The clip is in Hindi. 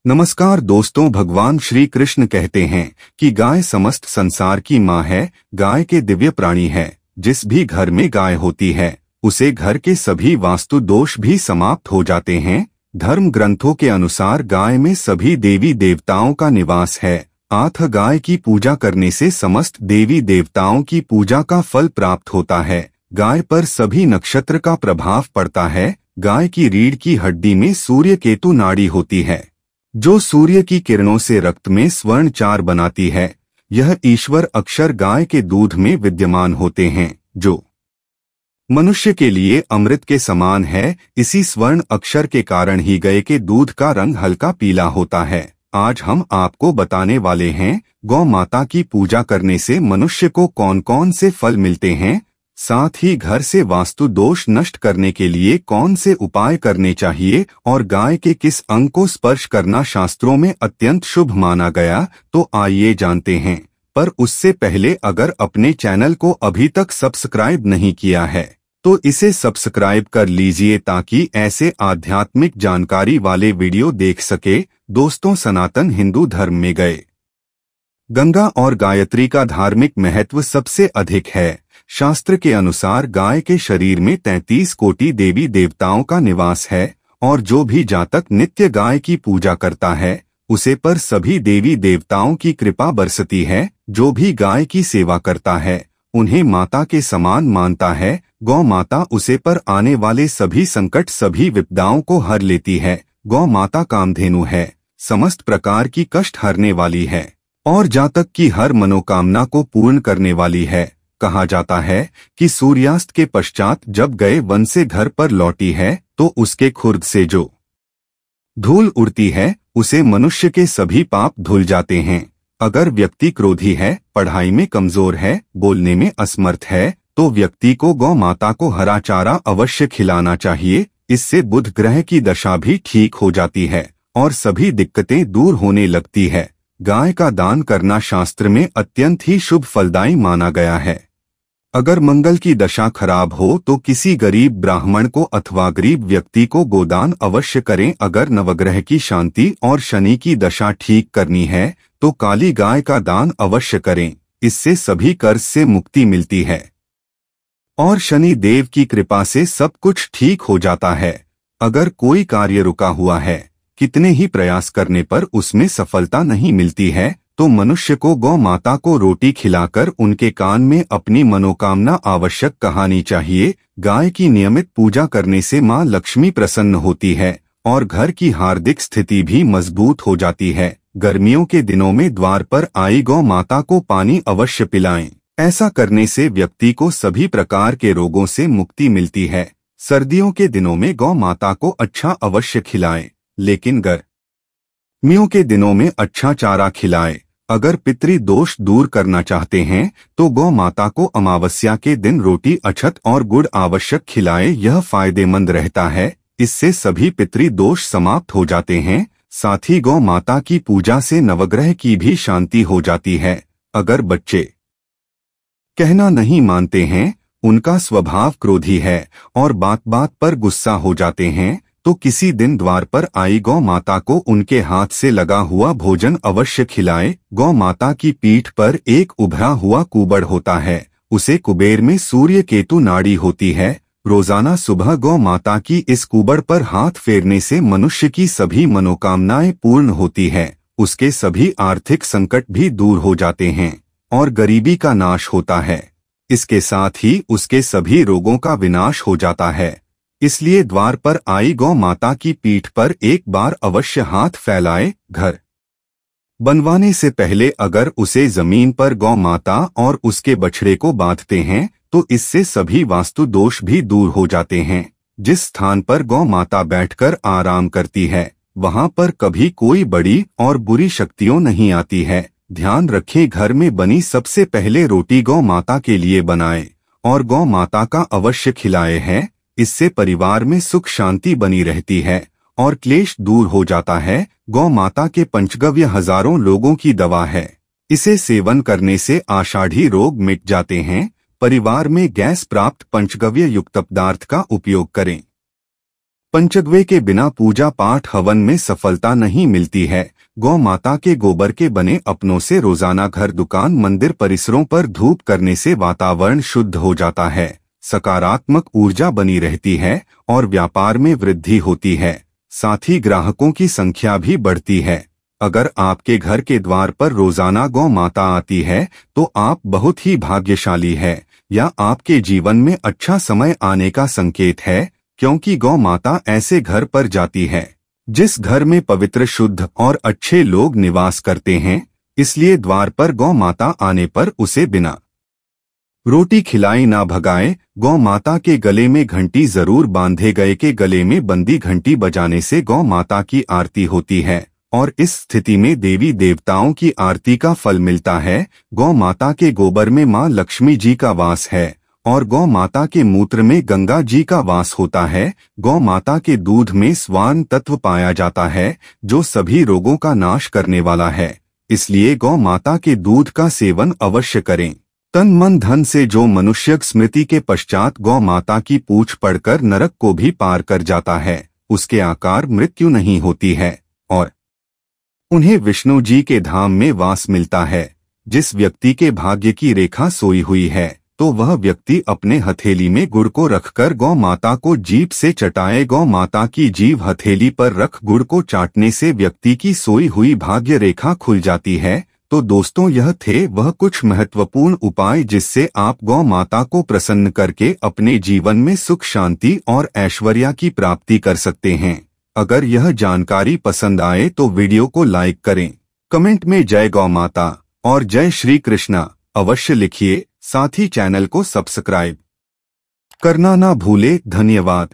नमस्कार दोस्तों, भगवान श्री कृष्ण कहते हैं कि गाय समस्त संसार की माँ है। गाय के दिव्य प्राणी है। जिस भी घर में गाय होती है उसे घर के सभी वास्तु दोष भी समाप्त हो जाते हैं। धर्म ग्रंथों के अनुसार गाय में सभी देवी देवताओं का निवास है। अतः गाय की पूजा करने से समस्त देवी देवताओं की पूजा का फल प्राप्त होता है। गाय पर सभी नक्षत्र का प्रभाव पड़ता है। गाय की रीढ़ की हड्डी में सूर्य केतु नाड़ी होती है जो सूर्य की किरणों से रक्त में स्वर्ण चार बनाती है। यह ईश्वर अक्षर गाय के दूध में विद्यमान होते हैं जो मनुष्य के लिए अमृत के समान है। इसी स्वर्ण अक्षर के कारण ही गाय के दूध का रंग हल्का पीला होता है। आज हम आपको बताने वाले हैं गौ माता की पूजा करने से मनुष्य को कौन कौन से फल मिलते हैं, साथ ही घर से वास्तु दोष नष्ट करने के लिए कौन से उपाय करने चाहिए और गाय के किस अंग को स्पर्श करना शास्त्रों में अत्यंत शुभ माना गया। तो आइए जानते हैं। पर उससे पहले अगर अपने चैनल को अभी तक सब्सक्राइब नहीं किया है तो इसे सब्सक्राइब कर लीजिए ताकि ऐसे आध्यात्मिक जानकारी वाले वीडियो देख सके। दोस्तों, सनातन हिंदू धर्म में गंगा और गायत्री का धार्मिक महत्व सबसे अधिक है। शास्त्र के अनुसार गाय के शरीर में 33 कोटि देवी देवताओं का निवास है और जो भी जातक नित्य गाय की पूजा करता है उसे पर सभी देवी देवताओं की कृपा बरसती है। जो भी गाय की सेवा करता है उन्हें माता के समान मानता है। गौ माता उसे पर आने वाले सभी संकट सभी विपदाओं को हर लेती है। गौ माता कामधेनु है, समस्त प्रकार की कष्ट हरने वाली है और जातक की हर मनोकामना को पूर्ण करने वाली है। कहा जाता है कि सूर्यास्त के पश्चात जब गाय वन से घर पर लौटी है तो उसके खुर्द से जो धूल उड़ती है उसे मनुष्य के सभी पाप धुल जाते हैं। अगर व्यक्ति क्रोधी है, पढ़ाई में कमजोर है, बोलने में असमर्थ है तो व्यक्ति को गौ माता को हरा चारा अवश्य खिलाना चाहिए। इससे बुध ग्रह की दशा भी ठीक हो जाती है और सभी दिक्कतें दूर होने लगती है। गाय का दान करना शास्त्र में अत्यंत ही शुभ फलदायी माना गया है। अगर मंगल की दशा खराब हो तो किसी गरीब ब्राह्मण को अथवा गरीब व्यक्ति को गोदान अवश्य करें। अगर नवग्रह की शांति और शनि की दशा ठीक करनी है तो काली गाय का दान अवश्य करें। इससे सभी कर्ज से मुक्ति मिलती है और शनि देव की कृपा से सब कुछ ठीक हो जाता है। अगर कोई कार्य रुका हुआ है, कितने ही प्रयास करने पर उसमें सफलता नहीं मिलती है तो मनुष्य को गौ माता को रोटी खिलाकर उनके कान में अपनी मनोकामना आवश्यक कहानी चाहिए। गाय की नियमित पूजा करने से मां लक्ष्मी प्रसन्न होती है और घर की हार्दिक स्थिति भी मजबूत हो जाती है। गर्मियों के दिनों में द्वार पर आई गौ माता को पानी अवश्य पिलाएं। ऐसा करने से व्यक्ति को सभी प्रकार के रोगों से मुक्ति मिलती है। सर्दियों के दिनों में गौ माता को अच्छा अवश्य खिलाएं, लेकिन गर्मियों के दिनों में अच्छा चारा खिलाएं। अगर पितृ दोष दूर करना चाहते हैं तो गौ माता को अमावस्या के दिन रोटी, अक्षत और गुड़ आवश्यक खिलाएं। यह फायदेमंद रहता है। इससे सभी पितृ दोष समाप्त हो जाते हैं। साथ ही गौ माता की पूजा से नवग्रह की भी शांति हो जाती है। अगर बच्चे कहना नहीं मानते हैं, उनका स्वभाव क्रोधी है और बात बात पर गुस्सा हो जाते हैं तो किसी दिन द्वार पर आई गौ माता को उनके हाथ से लगा हुआ भोजन अवश्य खिलाएं। गौ माता की पीठ पर एक उभरा हुआ कुबड़ होता है, उसे कुबेर में सूर्य केतु नाड़ी होती है। रोजाना सुबह गौ माता की इस कुबड़ पर हाथ फेरने से मनुष्य की सभी मनोकामनाएं पूर्ण होती है। उसके सभी आर्थिक संकट भी दूर हो जाते हैं और गरीबी का नाश होता है। इसके साथ ही उसके सभी रोगों का विनाश हो जाता है। इसलिए द्वार पर आई गौ माता की पीठ पर एक बार अवश्य हाथ फैलाए। घर बनवाने से पहले अगर उसे जमीन पर गौ माता और उसके बछड़े को बांधते हैं तो इससे सभी वास्तु दोष भी दूर हो जाते हैं। जिस स्थान पर गौ माता बैठकर आराम करती है वहां पर कभी कोई बड़ी और बुरी शक्तियां नहीं आती है। ध्यान रखें, घर में बनी सबसे पहले रोटी गौ माता के लिए बनाएं और गौ माता का अवश्य खिलाए हैं। इससे परिवार में सुख शांति बनी रहती है और क्लेश दूर हो जाता है। गौ माता के पंचगव्य हजारों लोगों की दवा है। इसे सेवन करने से आषाढ़ी रोग मिट जाते हैं। परिवार में गैस प्राप्त पंचगव्य युक्त पदार्थ का उपयोग करें। पंचगव्य के बिना पूजा पाठ हवन में सफलता नहीं मिलती है। गौ माता के गोबर के बने अपनों से रोजाना घर दुकान मंदिर परिसरों पर धूप करने से वातावरण शुद्ध हो जाता है, सकारात्मक ऊर्जा बनी रहती है और व्यापार में वृद्धि होती है। साथ ही ग्राहकों की संख्या भी बढ़ती है। अगर आपके घर के द्वार पर रोजाना गौ माता आती है तो आप बहुत ही भाग्यशाली है या आपके जीवन में अच्छा समय आने का संकेत है, क्योंकि गौ माता ऐसे घर पर जाती है जिस घर में पवित्र शुद्ध और अच्छे लोग निवास करते हैं। इसलिए द्वार पर गौ माता आने पर उसे बिना रोटी खिलाए ना भगाए। गौ माता के गले में घंटी जरूर बांधे गए के गले में बंदी घंटी बजाने से गौ माता की आरती होती है और इस स्थिति में देवी देवताओं की आरती का फल मिलता है। गौ माता के गोबर में मां लक्ष्मी जी का वास है और गौ माता के मूत्र में गंगा जी का वास होता है। गौ माता के दूध में स्वान तत्व पाया जाता है जो सभी रोगों का नाश करने वाला है। इसलिए गौ माता के दूध का सेवन अवश्य करें। तन मन धन से जो मनुष्य स्मृति के पश्चात गौ माता की पूछ पढ़कर नरक को भी पार कर जाता है, उसके आकार मृत्यु नहीं होती है और उन्हें विष्णु जी के धाम में वास मिलता है। जिस व्यक्ति के भाग्य की रेखा सोई हुई है तो वह व्यक्ति अपने हथेली में गुड़ को रखकर गौ माता को जीभ से चटाए। गौ माता की जीभ हथेली पर रख गुड़ को चाटने से व्यक्ति की सोई हुई भाग्य रेखा खुल जाती है। तो दोस्तों, यह थे वह कुछ महत्वपूर्ण उपाय जिससे आप गौ माता को प्रसन्न करके अपने जीवन में सुख शांति और ऐश्वर्य की प्राप्ति कर सकते हैं। अगर यह जानकारी पसंद आए तो वीडियो को लाइक करें, कमेंट में जय गौ माता और जय श्री कृष्णा अवश्य लिखिए। साथ ही चैनल को सब्सक्राइब करना ना भूले। धन्यवाद।